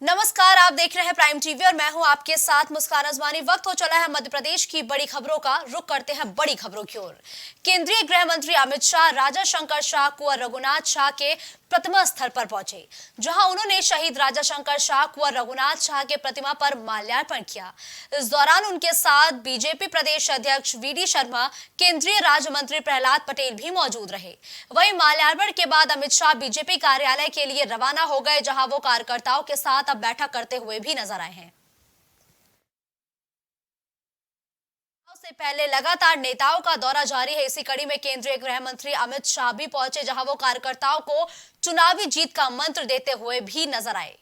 नमस्कार, आप देख रहे हैं प्राइम टीवी और मैं हूं आपके साथ मुस्कान अजमानी। वक्त हो चला है मध्य प्रदेश की बड़ी खबरों का। रुख करते हैं बड़ी खबरों की ओर। केंद्रीय गृह मंत्री अमित शाह राजा शंकर शाह कुंवर रघुनाथ शाह के प्रतिमा स्थल पर पहुंचे, जहां उन्होंने शहीद राजा शंकर शाह कुंवर रघुनाथ शाह के प्रतिमा पर माल्यार्पण किया। इस दौरान उनके साथ बीजेपी प्रदेश अध्यक्ष वीडी शर्मा, केंद्रीय राज्य मंत्री प्रहलाद पटेल भी मौजूद रहे। वहीं माल्यार्पण के बाद अमित शाह बीजेपी कार्यालय के लिए रवाना हो गए, जहां वो कार्यकर्ताओं के साथ अब बैठक करते हुए भी नजर आए हैं। से पहले लगातार नेताओं का दौरा जारी है। इसी कड़ी में केंद्रीय गृह मंत्री अमित शाह भी पहुंचे, जहां वो कार्यकर्ताओं को चुनावी जीत का मंत्र देते हुए भी नजर आए।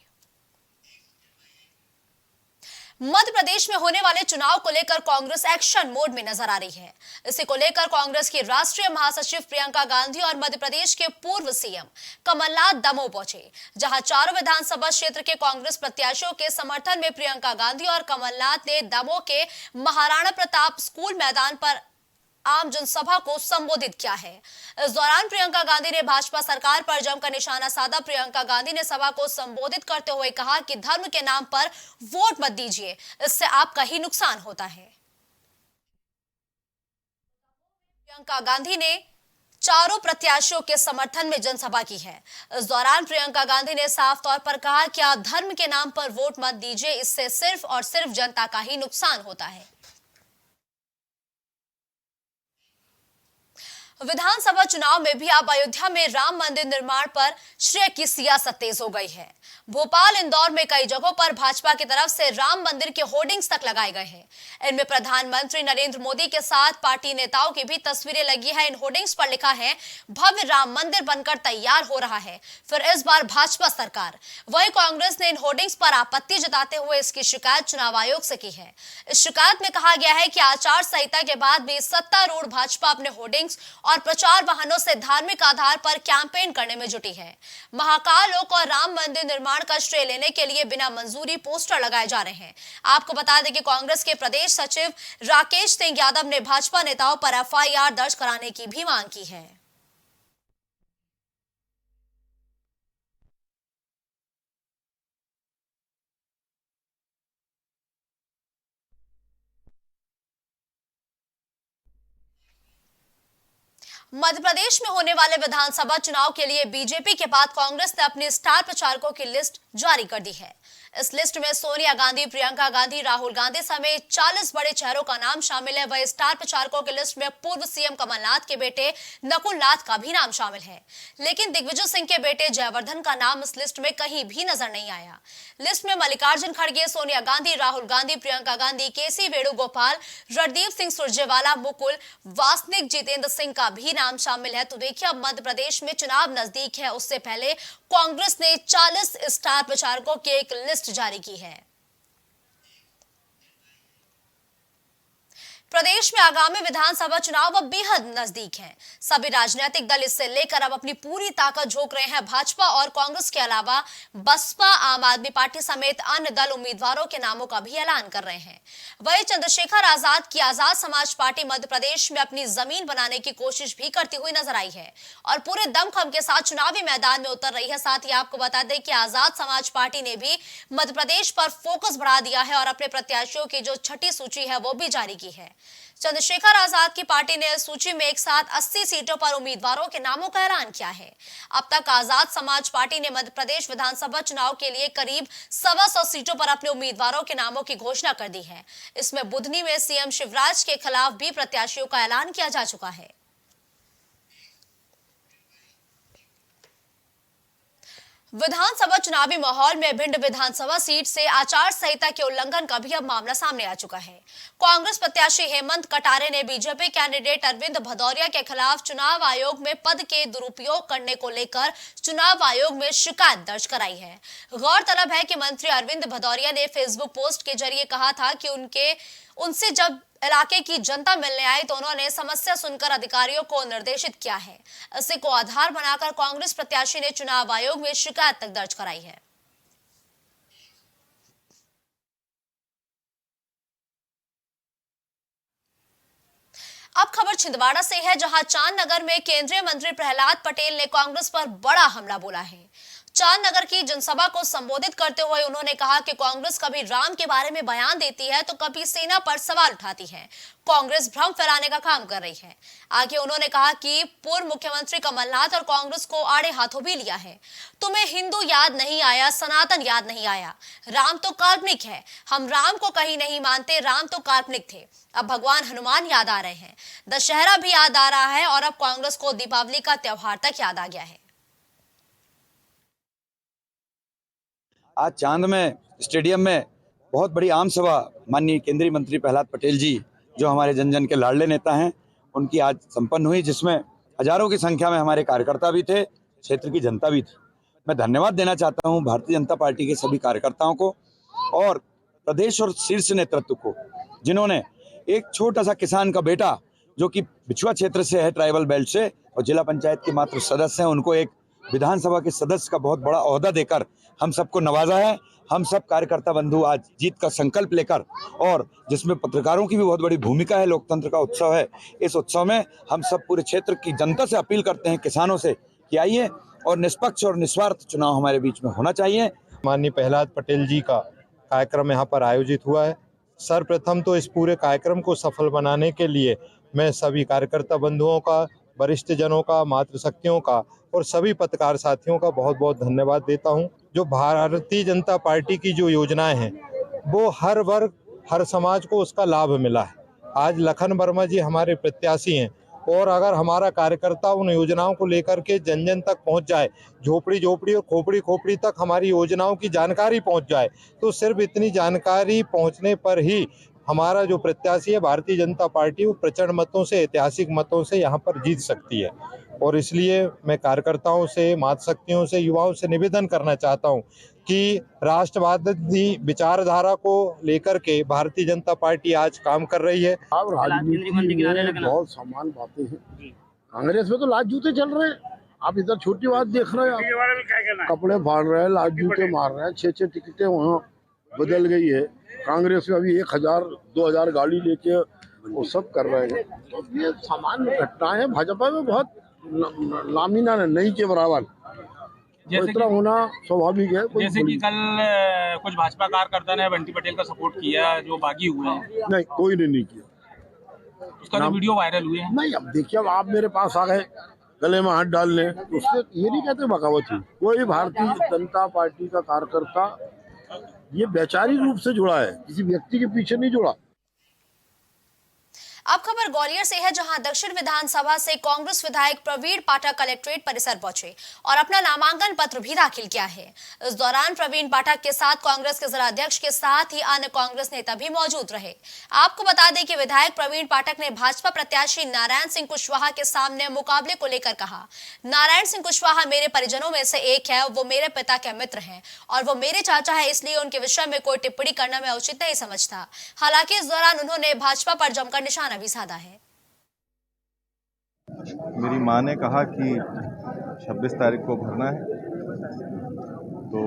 मध्य प्रदेश में होने वाले चुनाव को लेकर कांग्रेस एक्शन मोड में नजर आ रही है। इसी को लेकर कांग्रेस की राष्ट्रीय महासचिव प्रियंका गांधी और मध्य प्रदेश के पूर्व सीएम कमलनाथ दमोह पहुंचे, जहां चारों विधानसभा क्षेत्र के कांग्रेस प्रत्याशियों के समर्थन में प्रियंका गांधी और कमलनाथ ने दमोह के महाराणा प्रताप स्कूल मैदान पर आम जनसभा को संबोधित किया है। इस दौरान प्रियंका गांधी ने भाजपा सरकार पर जमकर निशाना साधा। प्रियंका गांधी ने सभा को संबोधित करते हुए कहा कि धर्म के नाम पर वोट मत दीजिए, इससे आपका ही नुकसान होता है। प्रियंका गांधी ने चारों प्रत्याशियों के समर्थन में जनसभा की है। इस दौरान प्रियंका गांधी ने साफ तौर पर कहा कि आप धर्म के नाम पर वोट मत दीजिए, इससे सिर्फ और सिर्फ जनता का ही नुकसान होता है। विधानसभा चुनाव में भी अब अयोध्या में राम मंदिर निर्माण पर श्रेय की सियासत तेज हो गई है। भोपाल, इंदौर में कई जगहों पर भाजपा की तरफ से राम मंदिर के होर्डिंग्स तक लगाए गए हैं। इनमें प्रधानमंत्री नरेंद्र मोदी के साथ पार्टी नेताओं की भी तस्वीरें लगी है। इन होर्डिंग्स पर लिखा है, भव्य राम मंदिर बनकर तैयार हो रहा है, फिर इस बार भाजपा सरकार। वहीं कांग्रेस ने इन होर्डिंग्स पर आपत्ति जताते हुए इसकी शिकायत चुनाव आयोग से की है। इस शिकायत में कहा गया है कि आचार संहिता के बाद भी सत्तारूढ़ भाजपा अपने होर्डिंग्स और प्रचार वाहनों से धार्मिक आधार पर कैंपेन करने में जुटी है। महाकाल लोक और राम मंदिर निर्माण का श्रेय लेने के लिए बिना मंजूरी पोस्टर लगाए जा रहे हैं। आपको बता दें कि कांग्रेस के प्रदेश सचिव राकेश सिंह यादव ने भाजपा नेताओं पर एफआईआर दर्ज कराने की भी मांग की है। मध्य प्रदेश में होने वाले विधानसभा चुनाव के लिए बीजेपी के बाद कांग्रेस ने अपनी स्टार प्रचारकों की लिस्ट जारी कर दी है। इस लिस्ट में सोनिया गांधी, प्रियंका गांधी, राहुल गांधी समेत 40 बड़े चेहरों का नाम शामिल है। वही स्टार प्रचारकों की लिस्ट में पूर्व सीएम कमलनाथ के बेटे नकुल नाथ का भी नाम शामिल है, लेकिन दिग्विजय सिंह के बेटे जयवर्धन का नाम इस लिस्ट में कहीं भी नजर नहीं आया। लिस्ट में मल्लिकार्जुन खड़गे, सोनिया गांधी, राहुल गांधी, प्रियंका गांधी, केसी वेणुगोपाल, रणदीप सिंह सुरजेवाला, मुकुल वासनिक, जितेंद्र सिंह का भी नाम शामिल है। तो देखिए, अब मध्य प्रदेश में चुनाव नजदीक है, उससे पहले कांग्रेस ने 40 स्टार प्रचारकों की एक लिस्ट जारी की है। प्रदेश में आगामी विधानसभा चुनाव अब बेहद नजदीक हैं। सभी राजनीतिक दल इससे लेकर अब अपनी पूरी ताकत झोंक रहे हैं। भाजपा और कांग्रेस के अलावा बसपा, आम आदमी पार्टी समेत अन्य दल उम्मीदवारों के नामों का भी ऐलान कर रहे हैं। वहीं चंद्रशेखर आजाद की आजाद समाज पार्टी मध्य प्रदेश में अपनी जमीन बनाने की कोशिश भी करती हुई नजर आई है और पूरे दमखम के साथ चुनावी मैदान में उतर रही है। साथ ही आपको बता दें कि आजाद समाज पार्टी ने भी मध्य प्रदेश पर फोकस बढ़ा दिया है और अपने प्रत्याशियों की जो छठी सूची है वो भी जारी की है। चंद्रशेखर आजाद की पार्टी ने इस सूची में एक साथ 80 सीटों पर उम्मीदवारों के नामों का ऐलान किया है। अब तक आजाद समाज पार्टी ने मध्य प्रदेश विधानसभा चुनाव के लिए करीब 125 सीटों पर अपने उम्मीदवारों के नामों की घोषणा कर दी है। इसमें बुधनी में सीएम शिवराज के खिलाफ भी प्रत्याशियों का ऐलान किया जा चुका है। विधानसभा चुनावी माहौल में भिंड विधानसभा सीट से आचार संहिता के उल्लंघन का भी अब मामला सामने आ चुका है। कांग्रेस प्रत्याशी हेमंत कटारे ने बीजेपी कैंडिडेट अरविंद भदौरिया के खिलाफ चुनाव आयोग में पद के दुरुपयोग करने को लेकर चुनाव आयोग में शिकायत दर्ज कराई है। गौरतलब है कि मंत्री अरविंद भदौरिया ने फेसबुक पोस्ट के जरिए कहा था कि उनसे जब इलाके की जनता मिलने आई तो उन्होंने समस्या सुनकर अधिकारियों को निर्देशित किया है। इसी को आधार बनाकर कांग्रेस प्रत्याशी ने चुनाव आयोग में शिकायत तक दर्ज कराई है। अब खबर छिंदवाड़ा से है, जहां चांदनगर में केंद्रीय मंत्री प्रहलाद पटेल ने कांग्रेस पर बड़ा हमला बोला है। चांदनगर की जनसभा को संबोधित करते हुए उन्होंने कहा कि कांग्रेस कभी राम के बारे में बयान देती है तो कभी सेना पर सवाल उठाती है। कांग्रेस भ्रम फैलाने का काम कर रही है। आगे उन्होंने कहा कि पूर्व मुख्यमंत्री कमलनाथ और कांग्रेस को आड़े हाथों भी लिया है। तुम्हें हिंदू याद नहीं आया, सनातन याद नहीं आया, राम तो काल्पनिक है, हम राम को कहीं नहीं मानते, राम तो काल्पनिक थे। अब भगवान हनुमान याद आ रहे हैं, दशहरा भी याद आ रहा है और अब कांग्रेस को दीपावली का त्योहार तक याद आ गया है। आज चांद में स्टेडियम में बहुत बड़ी आम सभा माननीय केंद्रीय मंत्री प्रहलाद पटेल जी, जो हमारे जन जन के लाडले नेता हैं, उनकी आज संपन्न हुई, जिसमें हजारों की संख्या में हमारे कार्यकर्ता भी थे, क्षेत्र की जनता भी थी। मैं धन्यवाद देना चाहता हूं भारतीय जनता पार्टी के सभी कार्यकर्ताओं को और प्रदेश और शीर्ष नेतृत्व को, जिन्होंने एक छोटा सा किसान का बेटा जो कि बिछुआ क्षेत्र से है, ट्राइबल बेल्ट से, और जिला पंचायत के मात्र सदस्य हैं, उनको एक विधानसभा के सदस्य का बहुत बड़ा ओहदा देकर हम सबको नवाजा है। हम सब कार्यकर्ता बंधु आज जीत का संकल्प लेकर, और जिसमें पत्रकारों की भी बहुत बड़ी भूमिका है, लोकतंत्र का उत्सव है, इस उत्सव में हम सब पूरे क्षेत्र की जनता से अपील करते हैं, किसानों से, कि आइए और निष्पक्ष और निस्वार्थ चुनाव हमारे बीच में होना चाहिए। माननीय प्रहलाद पटेल जी का कार्यक्रम यहाँ पर आयोजित हुआ है। सर्वप्रथम तो इस पूरे कार्यक्रम को सफल बनाने के लिए मैं सभी कार्यकर्ता बंधुओं का, वरिष्ठ जनों का, मातृशक्तियों का और सभी पत्रकार साथियों का बहुत बहुत धन्यवाद देता हूं। जो भारतीय जनता पार्टी की जो योजनाएं हैं वो हर वर्ग, हर समाज को उसका लाभ मिला है। आज लखन वर्मा जी हमारे प्रत्याशी हैं और अगर हमारा कार्यकर्ता उन योजनाओं को लेकर के जन जन तक पहुंच जाए, झोपड़ी झोपड़ी और खोपड़ी खोपड़ी तक हमारी योजनाओं की जानकारी पहुंच जाए, तो सिर्फ इतनी जानकारी पहुंचने पर ही हमारा जो प्रत्याशी है भारतीय जनता पार्टी, वो प्रचंड मतों से, ऐतिहासिक मतों से यहाँ पर जीत सकती है। और इसलिए मैं कार्यकर्ताओं से, मातृशक्तियों से, युवाओं से निवेदन करना चाहता हूँ कि राष्ट्रवादी विचारधारा को लेकर के भारतीय जनता पार्टी आज काम कर रही है। राजनीति में बहुत समान बातें हैं। कांग्रेस में तो लात जूते चल रहे हैं। आप इधर छोटी बात देख रहे हैं, कपड़े फाड़ रहे हैं, लात जूते मार रहे हैं, 6 टिकटें वहाँ बदल गई है। कांग्रेस में अभी 1000-2000 गाड़ी लेके वो सब कर रहे हैं। तो ये सामान्य घटनाएं हैं। भाजपा में बहुत लामीना नहीं के बराबर, इतना होना स्वाभाविक है। जैसे कि कल कुछ भाजपा कार्यकर्ता ने बंटी पटेल का सपोर्ट किया जो बागी हुए हैं। नहीं, कोई ने नहीं किया। उसका जो वीडियो वायरल हुए हैं। नहीं, अब देखिए, अब आप मेरे पास आ गए गले में हाथ डाल लें, उससे ये नहीं कहते बगावत हुई। कोई भारतीय जनता पार्टी का कार्यकर्ता ये वैचारिक रूप से जुड़ा है, किसी व्यक्ति के पीछे नहीं जुड़ा। अब खबर ग्वालियर से है, जहां दक्षिण विधानसभा से कांग्रेस विधायक प्रवीण पाठक कलेक्ट्रेट परिसर पहुंचे और अपना नामांकन पत्र भी दाखिल किया है। इस दौरान प्रवीण पाठक के साथ कांग्रेस के जिला अध्यक्ष के साथ ही अन्य कांग्रेस नेता भी मौजूद रहे। आपको बता दें कि विधायक प्रवीण पाठक ने भाजपा प्रत्याशी नारायण सिंह कुशवाहा के सामने मुकाबले को लेकर कहा, नारायण सिंह कुशवाहा मेरे परिजनों में से एक है, वो मेरे पिता के मित्र हैं और वो मेरे चाचा है, इसलिए उनके विषय में कोई टिप्पणी करना मैं उचित नहीं समझता। हालांकि इस दौरान उन्होंने भाजपा पर जमकर निशाना भी साधा है। मेरी माँ ने कहा कि 26 तारीख को भरना है, तो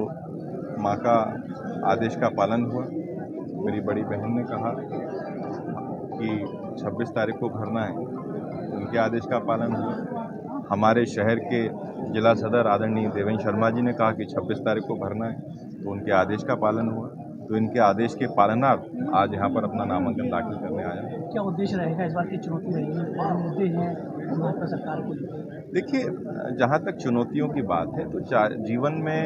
माँ का आदेश का पालन हुआ। मेरी बड़ी बहन ने कहा कि 26 तारीख को भरना है, उनके आदेश का पालन हुआ। हमारे शहर के जिला सदर आदरणीय देवेंद्र शर्मा जी ने कहा कि 26 तारीख को भरना है, तो उनके आदेश का पालन हुआ। तो इनके आदेश के पालनार्थ आज यहाँ पर अपना नामांकन दाखिल करने आया। क्या उद्देश्य रहेगा इस बार की चुनौती रहेगी, और मुद्दे हैं भाजपा सरकार को? देखिए, जहाँ तक चुनौतियों की बात है, तो जीवन में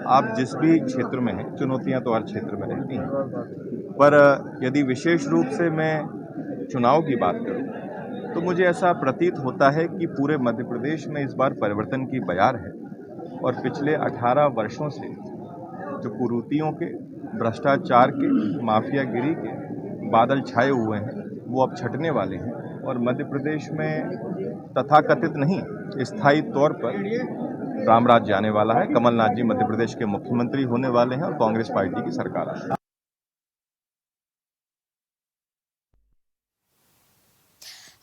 आप जिस भी क्षेत्र में हैं, चुनौतियाँ तो हर क्षेत्र में रहती हैं, पर यदि विशेष रूप से मैं चुनाव की बात करूँ तो मुझे ऐसा प्रतीत होता है कि पूरे मध्य प्रदेश में इस बार परिवर्तन की बयार है और पिछले 18 वर्षों से जो कुरीतियों के, भ्रष्टाचार के, माफियागिरी के बादल छाए हुए हैं, वो अब छटने वाले हैं और मध्य प्रदेश में तथाकथित नहीं, स्थायी तौर पर रामराज्य आने वाला है। कमलनाथ जी मध्य प्रदेश के मुख्यमंत्री होने वाले हैं और कांग्रेस पार्टी की सरकार है।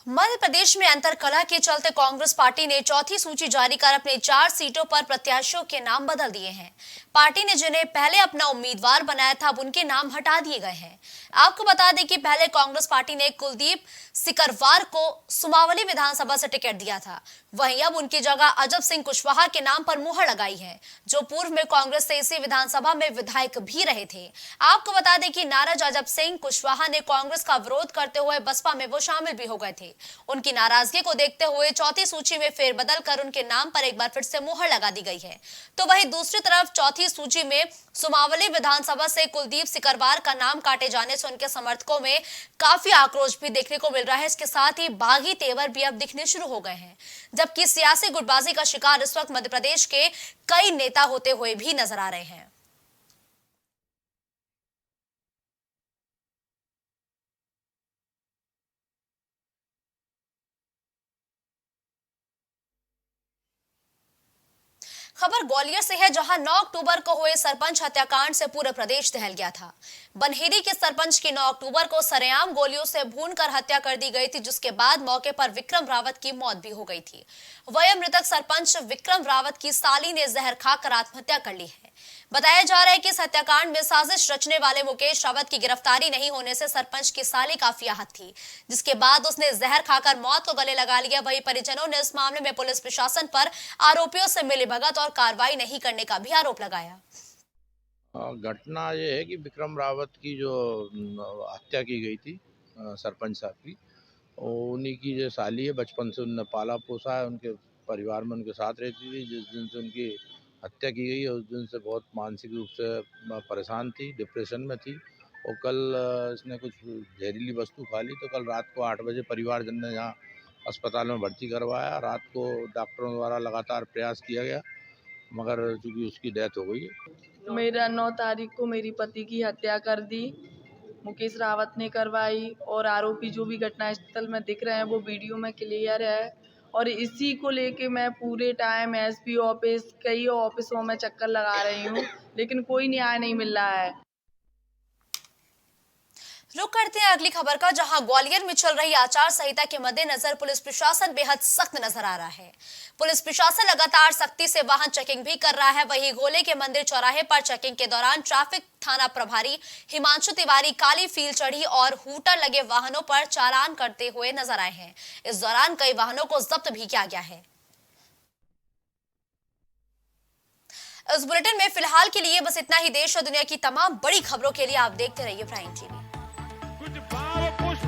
मध्य प्रदेश में अंतरकलह के चलते कांग्रेस पार्टी ने चौथी सूची जारी कर अपने 4 सीटों पर प्रत्याशियों के नाम बदल दिए हैं। पार्टी ने जिन्हें पहले अपना उम्मीदवार बनाया था, अब उनके नाम हटा दिए गए हैं। आपको बता दें कि पहले कांग्रेस पार्टी ने कुलदीप सिकरवार को सुमावली विधानसभा से टिकट दिया था, वहीं अब उनकी जगह अजब सिंह कुशवाहा के नाम पर मुहर लगाई है, जो पूर्व में कांग्रेस से इसी विधानसभा में विधायक भी रहे थे। आपको बता दें कि नाराज अजब सिंह कुशवाहा ने कांग्रेस का विरोध करते हुए बसपा में वो शामिल भी हो गए थे। उनकी नाराजगी को देखते हुए चौथी सूची में फेरबदल कर उनके नाम पर एक बार फिर से मुहर लगा दी गई है। तो वहीं दूसरी तरफ चौथी सूची में सुमावली विधानसभा से कुलदीप सिकरवार का नाम काटे जाने से उनके समर्थकों में काफी आक्रोश भी देखने को मिल रहा है। इसके साथ ही बागी तेवर भी अब दिखने शुरू हो गए हैं, जबकि सियासी गुटबाजी का शिकार इस वक्त मध्य प्रदेश के कई नेता होते हुए भी नजर आ रहे हैं। खबर ग्वालियर से है, जहां 9 अक्टूबर को हुए सरपंच हत्याकांड से पूरा प्रदेश दहल गया था। बनहेरी के सरपंच की 9 अक्टूबर को सरेआम गोलियों से भूनकर हत्या कर दी गई थी, जिसके बाद मौके पर विक्रम रावत की मौत भी हो गई थी। वहीं मृतक सरपंच विक्रम रावत की साली ने जहर खाकर आत्महत्या कर ली है। बताया जा रहा है कि इस हत्याकांड में साजिश रचने वाले मुकेश रावत की गिरफ्तारी नहीं होने से सरपंच की साली काफी आहत थी, जिसके बाद उसने जहर खाकर मौत को गले लगा लिया। वहीं परिजनों ने इस मामले में पुलिस प्रशासन पर आरोपियों से मिलीभगत और कार्रवाई नहीं करने का भी आरोप लगाया। घटना ये है कि विक्रम रावत की जो हत्या की गई थी सरपंच साहब की, उन्हीं की जो साली है, बचपन से उनने पाला पोसा है, उनके परिवार में उनके साथ रहती थी। जिस दिन से उनकी हत्या की गई है उस दिन से बहुत मानसिक रूप से परेशान थी, डिप्रेशन में थी। और कल इसने कुछ जहरीली वस्तु खा ली, तो कल रात को 8 बजे परिवारजन ने यहाँ अस्पताल में भर्ती करवाया। रात को डॉक्टरों द्वारा लगातार प्रयास किया गया, मगर चूँकि उसकी डेथ हो गई है। मेरा 9 तारीख को मेरी पति की हत्या कर दी मुकेश रावत ने करवाई, और आरोपी जो भी घटनास्थल में दिख रहे हैं वो वीडियो में क्लियर है। और इसी को लेके मैं पूरे टाइम एसपी ऑफिस, कई ऑफिसों में चक्कर लगा रही हूँ, लेकिन कोई न्याय नहीं मिल रहा है। रुक करते हैं अगली खबर का, जहां ग्वालियर में चल रही आचार संहिता के मद्देनजर पुलिस प्रशासन बेहद सख्त नजर आ रहा है। पुलिस प्रशासन लगातार सख्ती से वाहन चेकिंग भी कर रहा है। वहीं गोले के मंदिर चौराहे पर चेकिंग के दौरान ट्रैफिक थाना प्रभारी हिमांशु तिवारी काली फील चढ़ी और हूटर लगे वाहनों पर चालान करते हुए नजर आए हैं। इस दौरान कई वाहनों को जब्त भी किया गया है। इस बुलेटिन में फिलहाल के लिए बस इतना ही। देश और दुनिया की तमाम बड़ी खबरों के लिए आप देखते रहिए प्राइम टीवी।